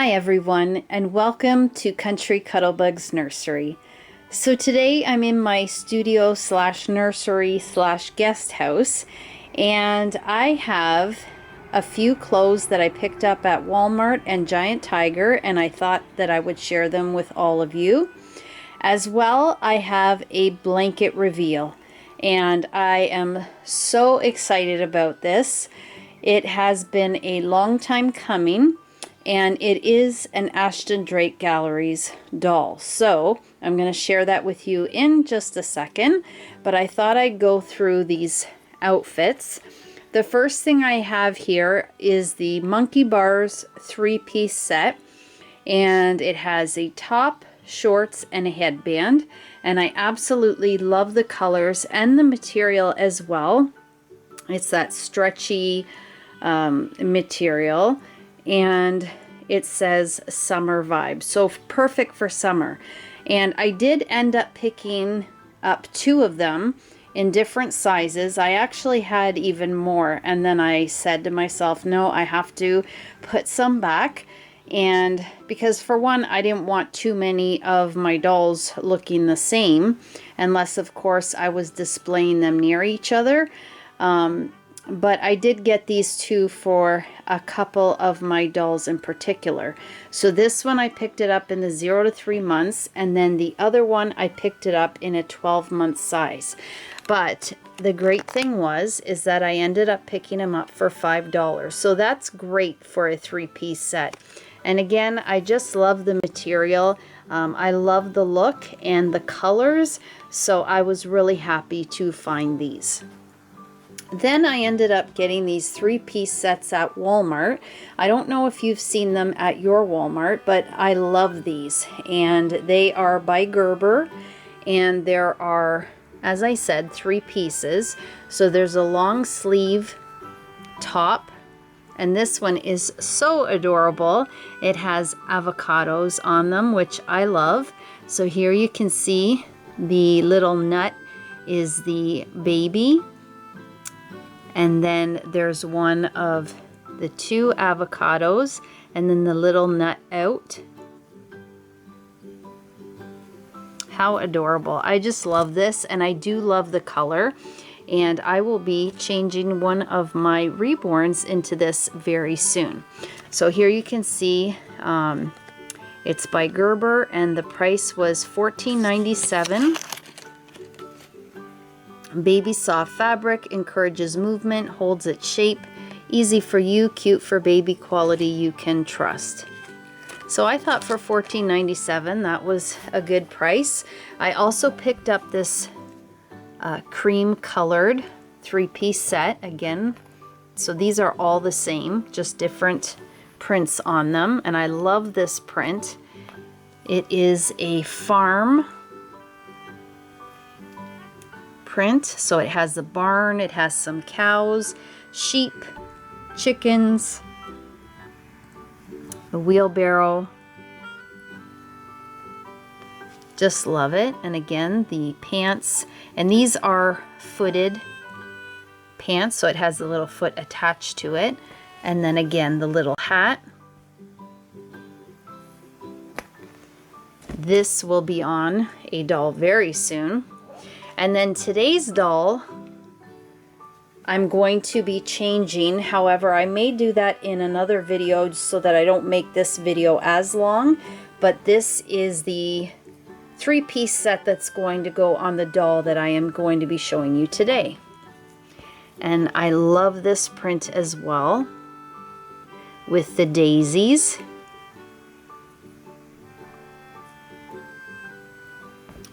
Hi everyone, and welcome to Country Cuddlebug's Nursery. So today I'm in my studio slash nursery slash guest house, and I have a few clothes that I picked up at Walmart and Giant Tiger, and I thought that I would share them with all of you. As well, I have a blanket reveal, and I am so excited about this. It has been a long time coming, and it is an Ashton Drake Galleries doll. So I'm going to share that with you in just a second, but I thought I'd go through these outfits. The first thing I have here is the Monkey Bars 3-piece set, and it has a top, shorts, and a headband, and I absolutely love the colors and the material as well. It's that stretchy material, and it says summer vibe, so perfect for summer. And I did end up picking up 2 of them in different sizes. I actually had even more, and then I said to myself, no, I have to put some back. And because for one, I didn't want too many of my dolls looking the same, unless of course I was displaying them near each other. But I did get these 2 for a couple of my dolls in particular. So this one I picked it up in the 0 to 3 months, and then the other one I picked it up in a 12-month size. But the great thing is that I ended up picking them up for $5. So that's great for a 3-piece set. And again, I just love the material. I love the look and the colors. So I was really happy to find these. Then I ended up getting these 3-piece sets at Walmart. I don't know if you've seen them at your Walmart, but I love these. And they are by Gerber, and there are, as I said, 3 pieces. So there's a long sleeve top, and this one is so adorable. It has avocados on them, which I love. So here you can see the little nut is the baby. And then there's one of the 2 avocados, and then the little nut out. How adorable. I just love this, and I do love the color. And I will be changing one of my Reborns into this very soon. So here you can see it's by Gerber, and the price was $14.97. Baby soft fabric, encourages movement, holds its shape, easy for you, cute for baby, quality you can trust. So I thought for $14.97 that was a good price. I also picked up this cream colored 3-piece set again. So these are all the same, just different prints on them, and I love this print. It is a farm print, so it has the barn, it has some cows, sheep, chickens, a wheelbarrow. Just love it. And again, the pants, and these are footed pants, so it has the little foot attached to it. And then again, the little hat. This will be on a doll very soon. And then today's doll, I'm going to be changing. However, I may do that in another video so that I don't make this video as long. But this is the 3-piece set that's going to go on the doll that I am going to be showing you today. And I love this print as well, with the daisies.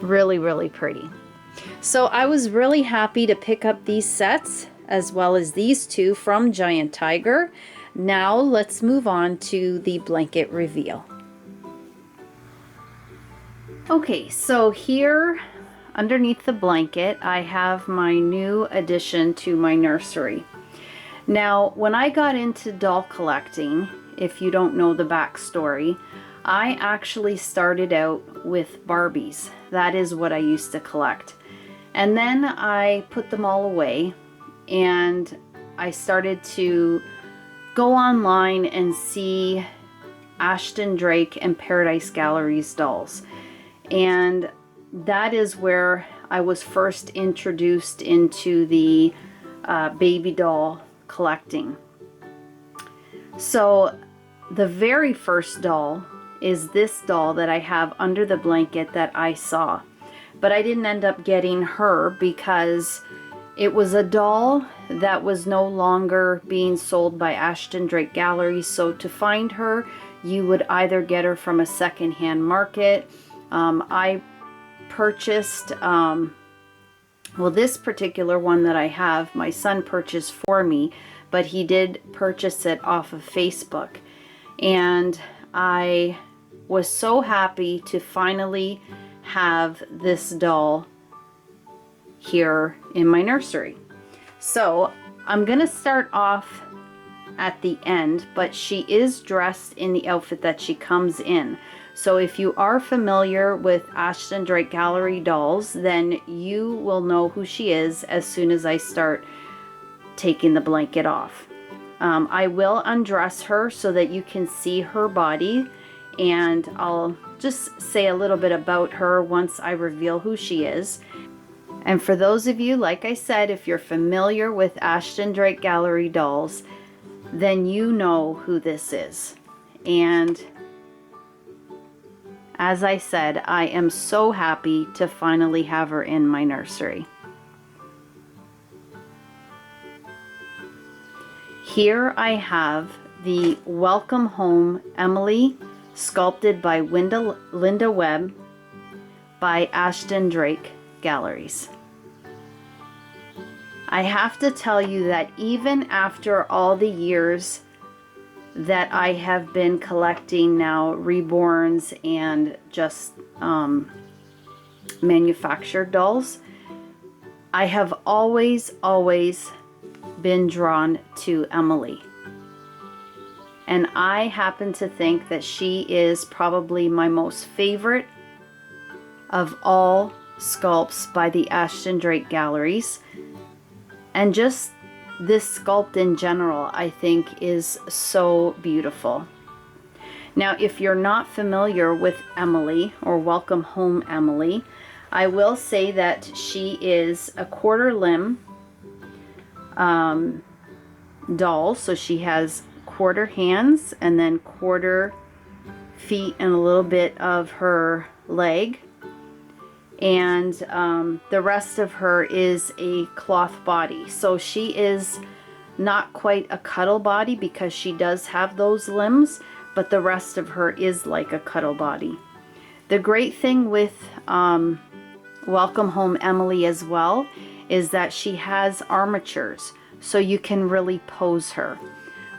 Really, really pretty. So I was really happy to pick up these sets, as well as these 2 from Giant Tiger. Now let's move on to the blanket reveal. Okay, so here underneath the blanket I have my new addition to my nursery. Now when I got into doll collecting, if you don't know the backstory, I actually started out with Barbies. That is what I used to collect. And then I put them all away, and I started to go online and see Ashton Drake and Paradise Galleries dolls. And that is where I was first introduced into the baby doll collecting. So the very first doll is this doll that I have under the blanket that I saw. But I didn't end up getting her because it was a doll that was no longer being sold by Ashton Drake Galleries. So to find her, you would either get her from a secondhand market. I purchased, well, this particular one that I have, my son purchased for me, but he did purchase it off of Facebook. And I was so happy to finally have this doll here in my nursery. So I'm gonna start off at the end, but she is dressed in the outfit that she comes in. So if you are familiar with Ashton Drake Gallery dolls, then you will know who she is as soon as I start taking the blanket off. I will undress her so that you can see her body, and I'll just say a little bit about her once I reveal who she is. And for those of you, like I said, if you're familiar with Ashton Drake Gallery dolls, then you know who this is. And as I said, I am so happy to finally have her in my nursery. Here I have the Welcome Home Emily, sculpted by Linda Webb by Ashton Drake Galleries. I have to tell you that even after all the years that I have been collecting now Reborns and just manufactured dolls, I have always been drawn to Emily. And I happen to think that she is probably my most favorite of all sculpts by the Ashton Drake Galleries. And just this sculpt in general, I think, is so beautiful. Now, if you're not familiar with Emily or Welcome Home Emily, I will say that she is a quarter limb doll. So she has quarter hands and then quarter feet and a little bit of her leg. And the rest of her is a cloth body. So she is not quite a cuddle body because she does have those limbs, but the rest of her is like a cuddle body. The great thing with Welcome Home Emily as well is that she has armatures, so you can really pose her.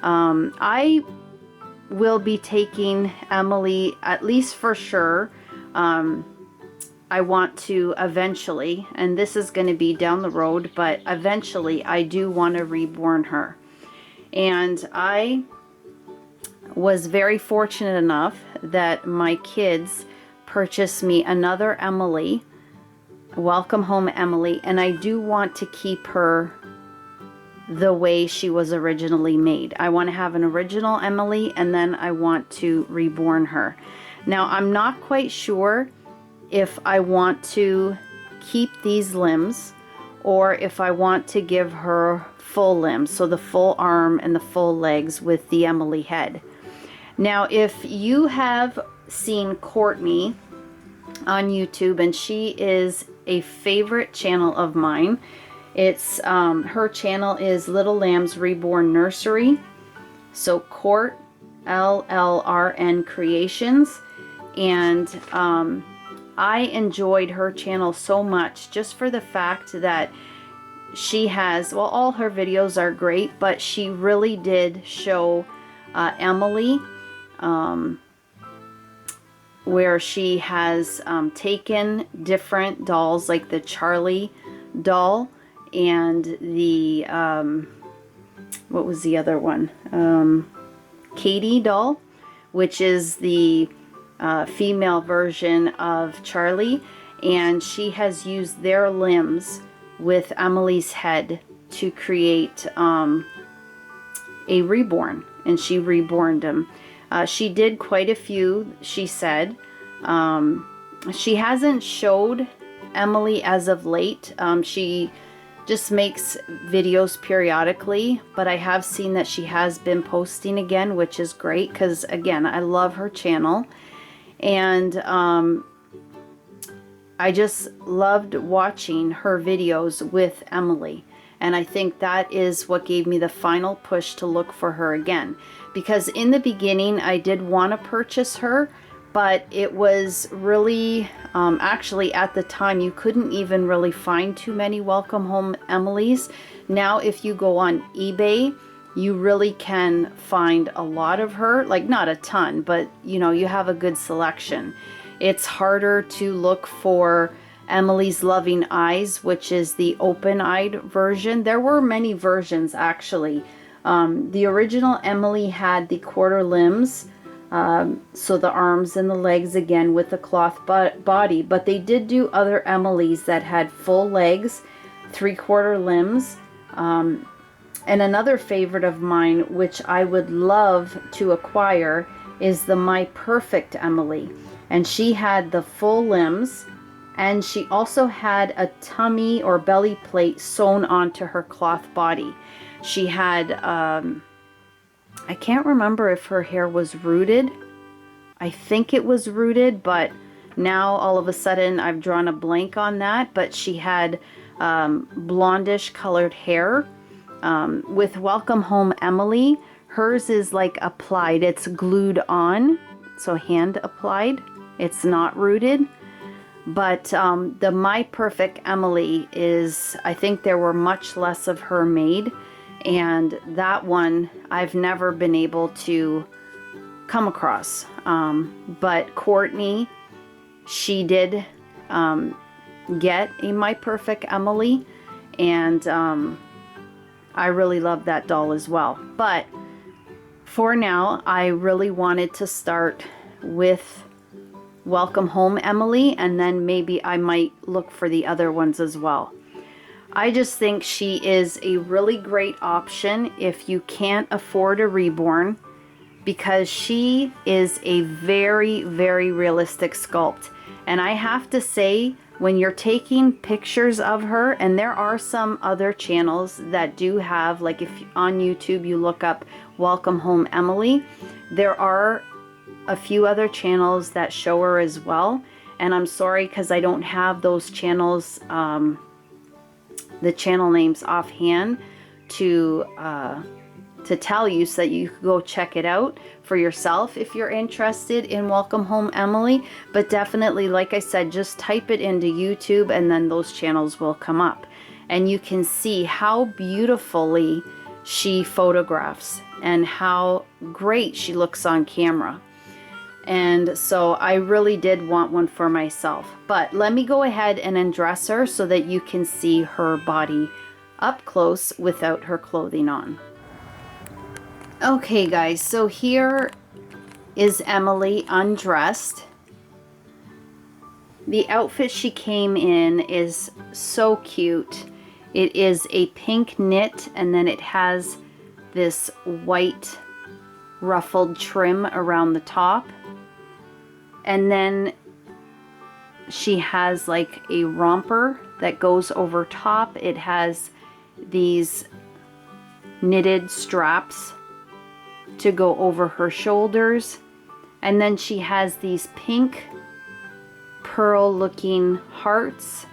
I will be taking Emily, at least for sure. I want to eventually, and this is going to be down the road, but eventually I do want to reborn her. And I was very fortunate enough that my kids purchased me another Emily, Welcome Home Emily, and I do want to keep her the way she was originally made. I want to have an original Emily, and then I want to reborn her. Now, I'm not quite sure if I want to keep these limbs or if I want to give her full limbs, so the full arm and the full legs with the Emily head. Now, if you have seen Courtney on YouTube, and she is a favorite channel of mine, it's her channel is Little Lambs Reborn Nursery. So Court, Llrn Creations, and I enjoyed her channel so much just for the fact that she has, well, all her videos are great, but she really did show Emily, where she has taken different dolls like the Charlie doll and the what was the other one, Katie doll, which is the female version of Charlie, and she has used their limbs with Emily's head to create a reborn, and she reborned them. She did quite a few, she said. She hasn't showed Emily as of late. She just makes videos periodically, but I have seen that she has been posting again, which is great because, again, I love her channel. And I just loved watching her videos with Emily. And I think that is what gave me the final push to look for her again. Because in the beginning, I did want to purchase her, but it was really, actually at the time, you couldn't even really find too many Welcome Home Emilys. Now, if you go on eBay, you really can find a lot of her, like not a ton, but you know, you have a good selection. It's harder to look for Emily's Loving Eyes, which is the open-eyed version. There were many versions, actually. The original Emily had the quarter limbs, so the arms and the legs, again, with the cloth body. But they did do other Emilys that had full legs, 3/4 limbs. And another favorite of mine, which I would love to acquire, is the My Perfect Emily. And she had the full limbs, and she also had a tummy or belly plate sewn onto her cloth body. She had, I can't remember if her hair was rooted. I think it was rooted, but now all of a sudden I've drawn a blank on that. But she had blondish colored hair. With Welcome Home Emily, hers is like applied. It's glued on, so hand applied. It's not rooted. But the My Perfect Emily is, I think there were much less of her made. And that one I've never been able to come across. But Courtney, she did get a My Perfect Emily. And I really love that doll as well. But for now, I really wanted to start with Welcome Home Emily, and then maybe I might look for the other ones as well. I just think she is a really great option if you can't afford a Reborn, because she is a very, very realistic sculpt. And I have to say, when you're taking pictures of her, and there are some other channels that do have, like if on YouTube you look up Welcome Home Emily, there are a few other channels that show her as well. And I'm sorry because I don't have those channels, the channel names offhand to tell you, so that you can go check it out for yourself if you're interested in Welcome Home Emily. But definitely, like I said, just type it into YouTube and then those channels will come up. And you can see how beautifully she photographs and how great she looks on camera. And so I really did want one for myself. But let me go ahead and undress her so that you can see her body up close without her clothing on. Okay guys, so here is Emily undressed. The outfit she came in is so cute. It is a pink knit, and then it has this white ruffled trim around the top. And then she has like a romper that goes over top. It has these knitted straps to go over her shoulders. And then she has these pink pearl looking hearts.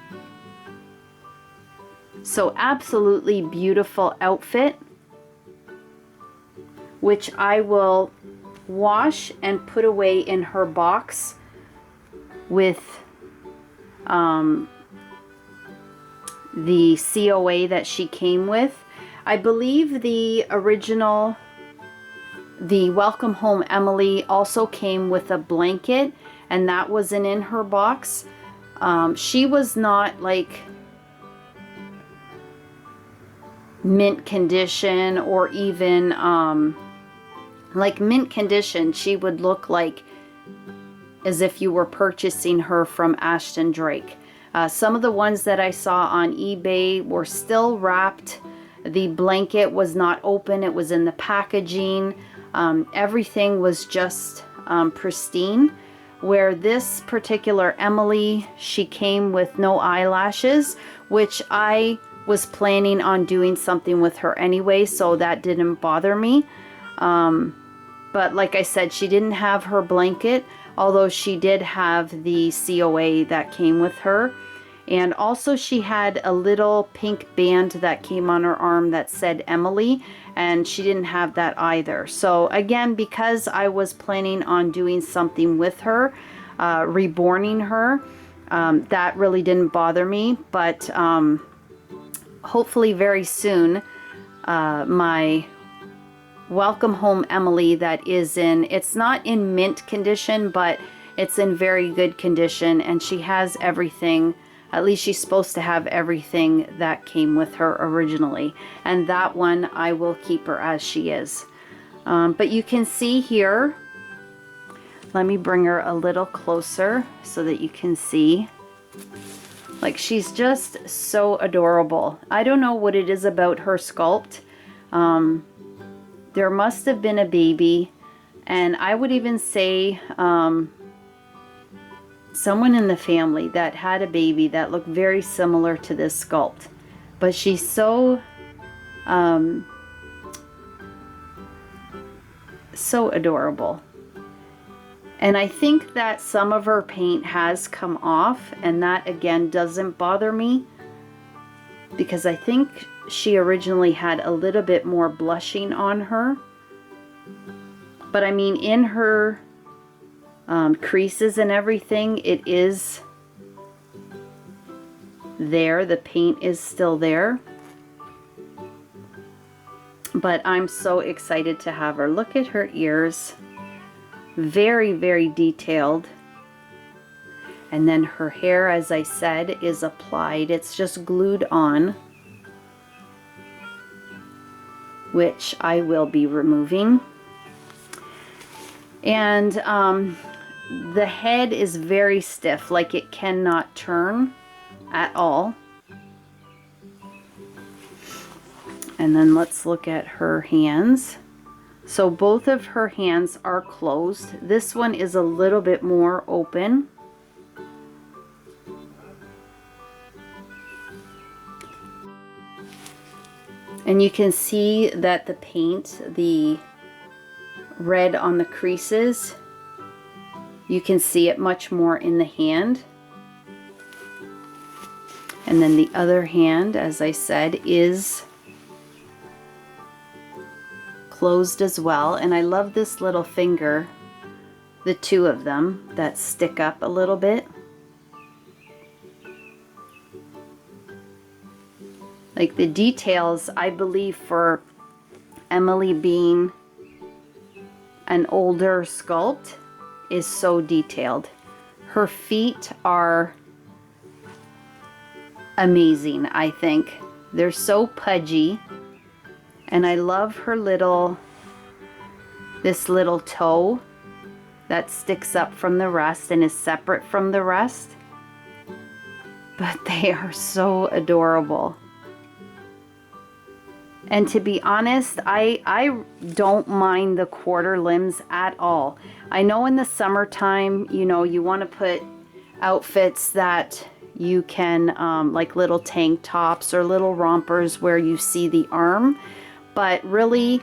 So absolutely beautiful outfit, which I will wash and put away in her box with the COA that she came with. I believe the original, the Welcome Home Emily, also came with a blanket, and that wasn't in her box. She was not like mint condition, or even like mint condition. She would look like as if you were purchasing her from Ashton Drake. Some of the ones that I saw on eBay were still wrapped. The blanket was not open, it was in the packaging. Everything was just pristine. Where this particular Emily, she came with no eyelashes, which I was planning on doing something with her anyway, so that didn't bother me. But like I said, she didn't have her blanket, although she did have the COA that came with her. And also she had a little pink band that came on her arm that said Emily, and she didn't have that either. So again, because I was planning on doing something with her, reborning her, that really didn't bother me. But hopefully very soon, my Welcome Home Emily that is in, it's not in mint condition, but it's in very good condition, and she has everything. At least she's supposed to have everything that came with her originally. And that one, I will keep her as she is. But you can see here, let me bring her a little closer so that you can see. Like, she's just so adorable. I don't know what it is about her sculpt. There must have been a baby. And I would even say someone in the family that had a baby that looked very similar to this sculpt. But she's so so adorable. And I think that some of her paint has come off, and that again doesn't bother me, because I think she originally had a little bit more blushing on her. But I mean, in her creases and everything, it is there. The paint is still there. But I'm so excited to have her. Look at her ears. Very, very detailed. And then her hair, as I said, is applied. It's just glued on, which I will be removing. And the head is very stiff, like it cannot turn at all. And then let's look at her hands. So both of her hands are closed. This one is a little bit more open. And you can see that the paint, the red on the creases, you can see it much more in the hand. And then the other hand, as I said, is closed as well. And I love this little finger, the two of them that stick up a little bit. Like the details, I believe, for Emily being an older sculpt is so detailed. Her feet are amazing, I think. They're so pudgy. And I love her this little toe that sticks up from the rest and is separate from the rest. But they are so adorable. And to be honest, I don't mind the quarter limbs at all. I know in the summertime, you know, you want to put outfits that you can, like little tank tops or little rompers where you see the arm. But really,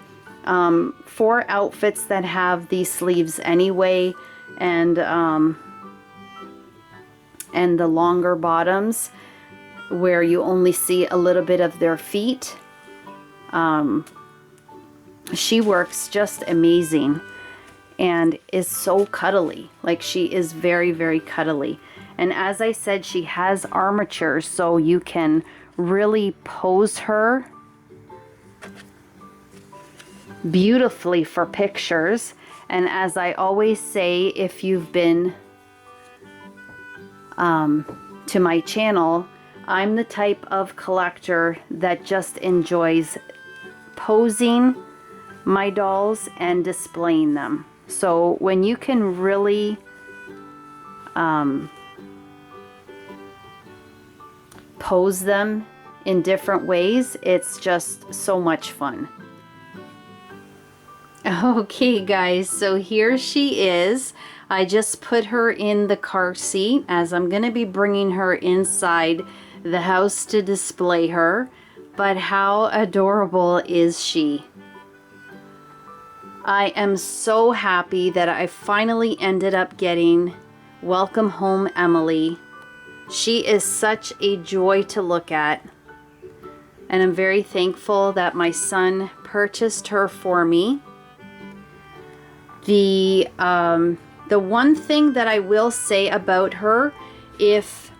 for outfits that have these sleeves anyway, and the longer bottoms where you only see a little bit of their feet, she works just amazing and is so cuddly. Like, she is very, very cuddly. And as I said, she has armature, so you can really pose her beautifully for pictures. And as I always say, if you've been to my channel, I'm the type of collector that just enjoys posing my dolls and displaying them. So when you can really pose them in different ways, it's just so much fun. Okay guys, so here she is. I just put her in the car seat as I'm going to be bringing her inside the house to display her. But how adorable is she? I am so happy that I finally ended up getting Welcome Home Emily. She is such a joy to look at. And I'm very thankful that my son purchased her for me. The one thing that I will say about her, if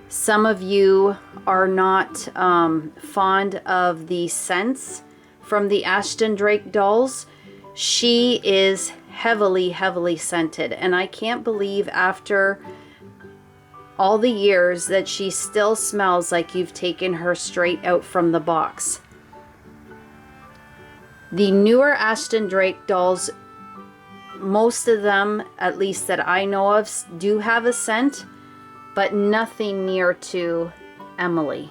some of you are not fond of the scents from the Ashton Drake dolls, she is heavily scented. And I can't believe after all the years that she still smells like you've taken her straight out from the box. The newer Ashton Drake dolls, most of them, at least that I know of, do have a scent, but nothing near to Emily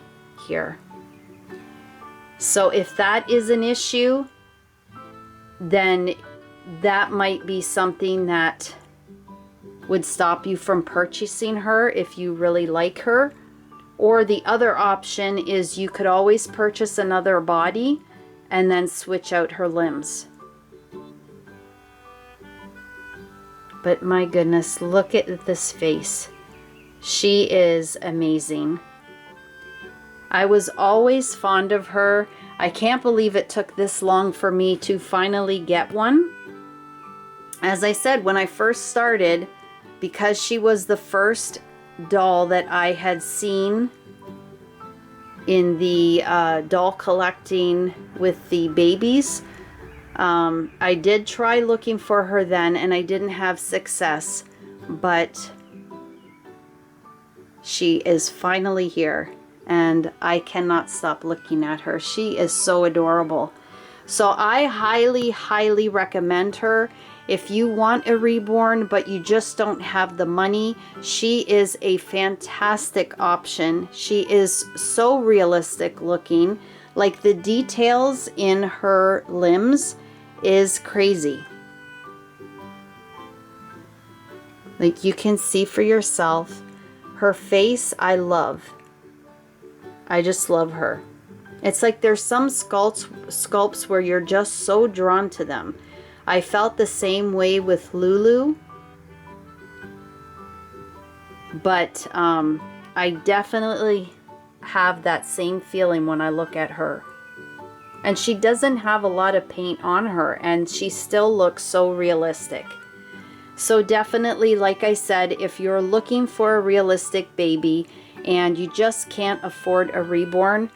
here. So if that is an issue, then that might be something that would stop you from purchasing her if you really like her. Or the other option is you could always purchase another body and then switch out her limbs. But my goodness, look at this face. She is amazing. I was always fond of her. I can't believe it took this long for me to finally get one. As I said, when I first started, because she was the first doll that I had seen in the doll collecting with the babies, I did try looking for her then, and I didn't have success, but she is finally here, and I cannot stop looking at her. She is so adorable. So I highly recommend her. If you want a Reborn, but you just don't have the money, she is a fantastic option. She is so realistic looking. Like, the details in her limbs is crazy. Like, you can see for yourself. Her face, I love. I just love her. It's like there's some sculpts where you're just so drawn to them. I felt the same way with Lulu. But I definitely have that same feeling when I look at her. And she doesn't have a lot of paint on her, and she still looks so realistic. So definitely, like I said, if you're looking for a realistic baby and you just can't afford a Reborn,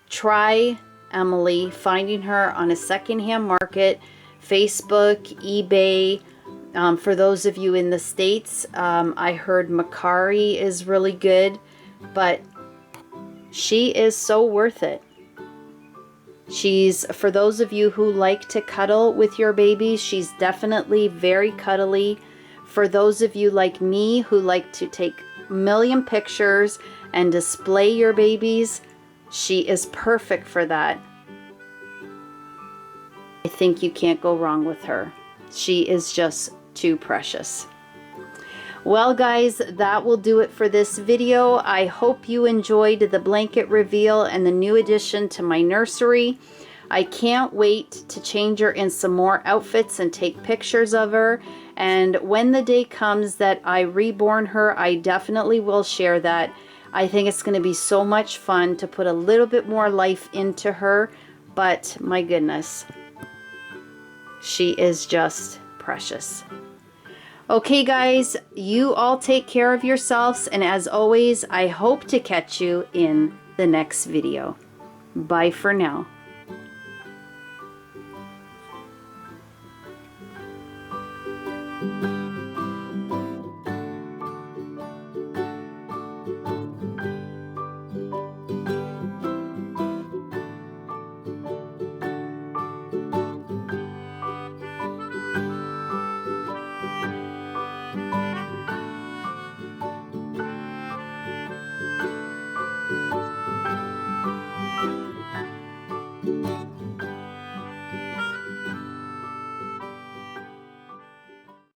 try Emily, finding her on a secondhand market, Facebook, eBay. For those of you in the States, I heard Macari is really good, but she is so worth it. She's, for those of you who like to cuddle with your babies, she's definitely very cuddly. For those of you like me who like to take a million pictures and display your babies, she is perfect for that. I think you can't go wrong with her. She is just too precious. Well guys, that will do it for this video. I hope you enjoyed the blanket reveal and the new addition to my nursery. I can't wait to change her in some more outfits and take pictures of her. And when the day comes that I reborn her, I definitely will share that. I think it's going to be so much fun to put a little bit more life into her. But my goodness, she is just precious. Okay guys, you all take care of yourselves, and as always, I hope to catch you in the next video. Bye for now.